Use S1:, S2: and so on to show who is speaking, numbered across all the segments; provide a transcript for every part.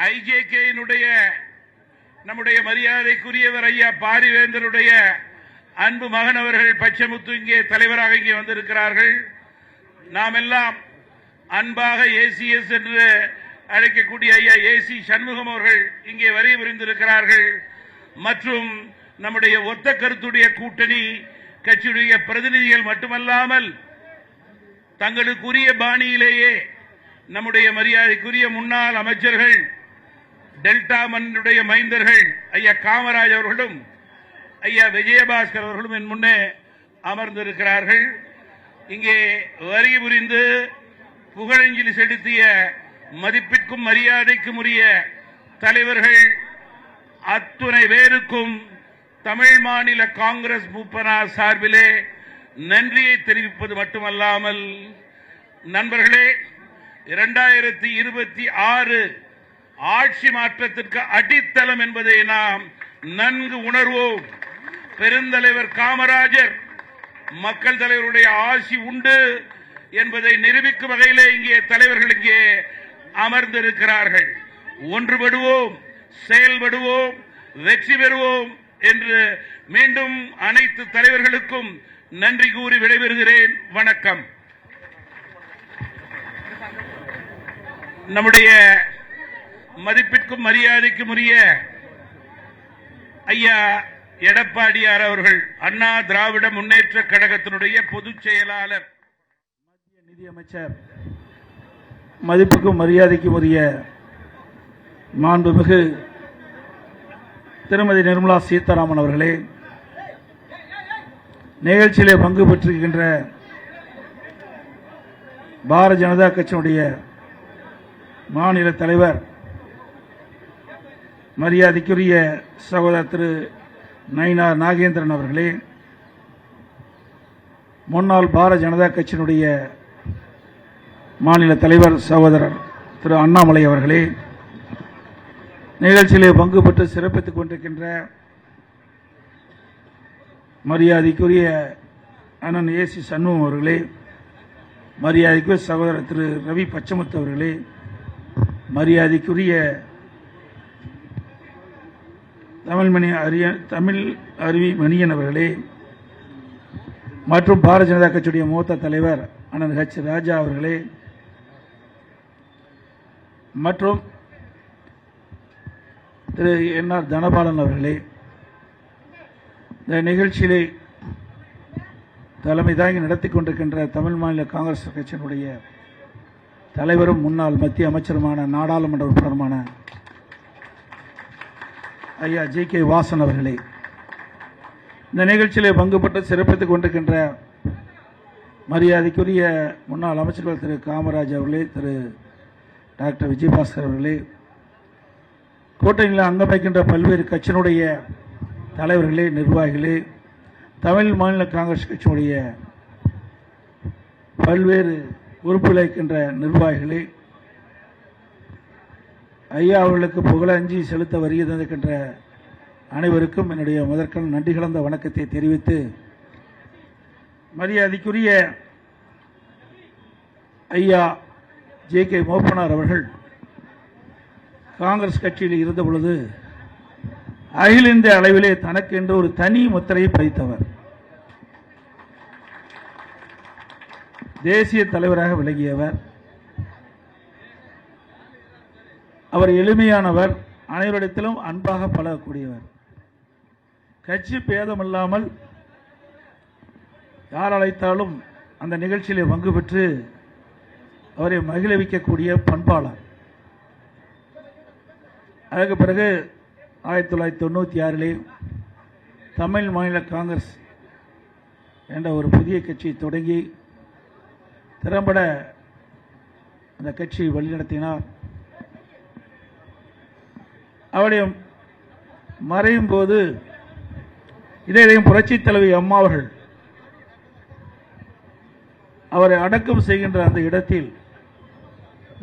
S1: ஐஜேகேயினுடைய நம்முடைய மரியாதைக்குரியவர் ஐயா பாரிவேந்தருடைய அன்பு மகன் அவர்கள் பச்சைமுத்து இங்கே தலைவராக இங்கே வந்திருக்கிறார்கள். நாம் எல்லாம் அன்பாக ஏசிஎஸ் என்று அழைக்கக்கூடிய ஐயா ஏசி சண்முகம் அவர்கள் இங்கே வரி புரிந்திருக்கிறார்கள். மற்றும் நம்முடைய ஒத்த கருத்துடைய கூட்டணி கட்சியுடைய பிரதிநிதிகள் மட்டுமல்லாமல் தங்களுக்குரிய பாணியிலேயே நம்முடைய மரியாதைக்குரிய முன்னாள் அமைச்சர்கள் டெல்டா மண்ணுடைய மைந்தர்கள் ஐயா காமராஜ் அவர்களும் ஐயா விஜயபாஸ்கர் அவர்களும் என் முன்னே அமர்ந்திருக்கிறார்கள். இங்கே வரி புரிந்து புகழஞ்சலி செலுத்திய மதிப்பிற்கும் மரியாதைக்கும் உரிய தலைவர்கள் அத்துணை பேருக்கும் தமிழ் மாநில காங்கிரஸ் மூப்பனார் சார்பிலே நன்றியை தெரிவிப்பது மட்டுமல்லாமல், நண்பர்களே, 2026 ஆட்சி மாற்றத்திற்கு அடித்தளம் என்பதை நாம் நன்கு உணர்வோம். பெருந்தலைவர் காமராஜர் மக்கள் தலைவருடைய ஆசி உண்டு என்பதை நிரூபிக்கும் வகையிலே இங்கே தலைவர்கள் இங்கே அமர்ந்திருக்கிறார்கள். ஒன்றுபடுவோம், செயல்படுவோம், வெற்றி பெறுவோம் என்று மீண்டும் அனைத்து தலைவர்களுக்கும் நன்றி கூறி விடைபெறுகிறேன். வணக்கம். நம்முடைய மதிப்பிற்கும் மரியாதைக்கும் உரிய ஐயா எடப்பாடியார் அவர்கள் அண்ணா திராவிட முன்னேற்ற கழகத்தினுடைய பொதுச் செயலாளர்,
S2: மத்திய நிதியமைச்சர், மதிப்புக்கும் மரியாதைக்கும் உரிய மாண்புமிகு திருமதி நிர்மலா சீதாராமன் அவர்களே, நிகழ்ச்சியிலே பங்கு பெற்றிருக்கின்ற பாரதிய ஜனதா கட்சியினுடைய மாநில தலைவர் மரியாதைக்குரிய சகோதரர் திரு நயினார் நாகேந்திரன் அவர்களே, முன்னாள் பாரதிய ஜனதா கட்சியினுடைய மாநில தலைவர் சகோதரர் திரு அண்ணாமலை அவர்களே, நிகழ்ச்சியிலே பங்கு பெற்று சிறப்பித்துக் கொண்டிருக்கின்ற மரியாதைக்குரிய அண்ணன் ஏசி சண்முகம் அவர்களே, மரியாதைக்குரிய சகோதரர் திரு ரவி பச்சைமுத்து அவர்களே, மரியாதைக்குரிய தமிழ் அருவி மணியன் அவர்களே, மற்றும் பாரதிய ஜனதா கட்சியுடைய மூத்த தலைவர் அண்ணன் ஹெச் ராஜா அவர்களே, மற்றும் திரு என்ஆர் தனபாலன் அவர்களே, இந்த நிகழ்ச்சியிலே தலைமை தாங்கி நடத்தி கொண்டிருக்கின்ற தமிழ் மாநில காங்கிரஸ் கட்சியினுடைய தலைவரும் முன்னாள் மத்திய அமைச்சருமான நாடாளுமன்ற உறுப்பினருமான ஐயா ஜே.கே. வாசன் அவர்களே, இந்த நிகழ்ச்சியிலே பங்கு பெற்று சிறப்பித்துக் கொண்டிருக்கின்ற மரியாதைக்குரிய முன்னாள் அமைச்சர்கள் திரு காமராஜ் அவர்களே, திரு டாக்டர் விஜயபாஸ்கர் அவர்களே, கூட்டணியில் அங்கம் வைக்கின்ற பல்வேறு கட்சியினுடைய தலைவர்களே, நிர்வாகிகளே, தமிழ் மாநில காங்கிரஸ் கட்சியினுடைய பல்வேறு உறுப்பில் இருக்கின்ற நிர்வாகிகளே, ஐயா அவர்களுக்கு புகழஞ்சி செலுத்த வருகை தந்திருக்கின்ற அனைவருக்கும் என்னுடைய முதற்கண் நன்றி கலந்த வணக்கத்தை தெரிவித்து, மரியாதைக்குரிய ஐயா ஜே.கே. மூப்பனார் அவர்கள் காங்கிரஸ் கட்சியில் இருந்த பொழுது அகில இந்திய அளவிலே தனக்கு என்று ஒரு தனி முத்திரையை பதித்தவர். தேசிய தலைவராக விளங்கியவர். அவர் எளிமையானவர், அனைவரிடத்திலும் அன்பாக பழகக்கூடியவர். கட்சி பேதமில்லாமல் யார் அழைத்தாலும் அந்த நிகழ்ச்சியிலே பங்கு பெற்று அவரை மகிழ்விக்கக்கூடிய பண்பாளர். அதற்கு பிறகு 1996 தமிழ் மாநில காங்கிரஸ் என்ற ஒரு புதிய கட்சியை தொடங்கி திறம்பட அந்த கட்சியை வழிநடத்தினார். அவருடைய மறையும் போது இதையும் புரட்சி தலைவி அம்மா அவர்கள் அவரை அடக்கம் செய்கின்ற அந்த இடத்தில்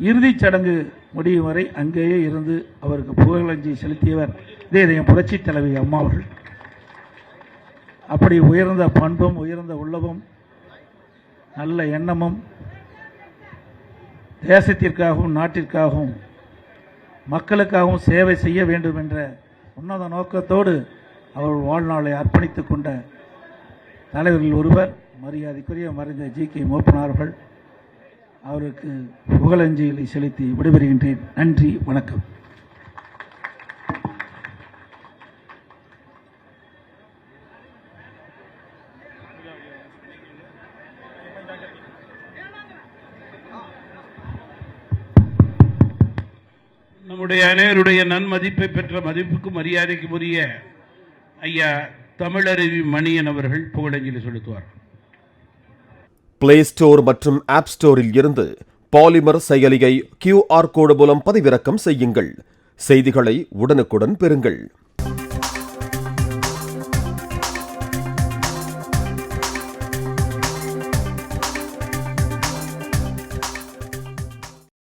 S2: இறுதிச் சடங்கு முடியும் வரை அங்கேயே இருந்து அவருக்கு புகழஞ்சலி செலுத்தியவர் இதையும் புரட்சி தலைவி அம்மா அவர்கள். அப்படி உயர்ந்த பண்பும் உயர்ந்த உள்ளமும் நல்ல எண்ணமும் தேசத்திற்காகவும் நாட்டிற்காகவும் மக்களுக்காகவும் சேவை செய்ய வேண்டும் என்ற உன்னத நோக்கத்தோடு அவர் வாழ்நாளை அர்ப்பணித்துக் கொண்ட தலைவர்கள் ஒருவர் மரியாதைக்குரிய மறைந்த ஜி.கே. மூப்பனார் அவர்கள். அவருக்கு புகழஞ்சலி செலுத்தி விடைபெறுகின்றேன். நன்றி, வணக்கம்.
S1: நம்முடைய அனைவருடைய நன்மதிப்பை பெற்ற மதிப்புக்கும் மரியாதைக்கும் உரிய ஐயா தமிழருவி மணியன் அவர்கள் புகழஞ்சலி செலுத்துவார்.
S3: பிளே ஸ்டோர் மற்றும் ஆப் ஸ்டோரில் இருந்து பாலிமர் செயலியை QR கோடு மூலம் பதிவிறக்கம் செய்யுங்கள். செய்திகளை உடனுக்குடன் பெறுங்கள்.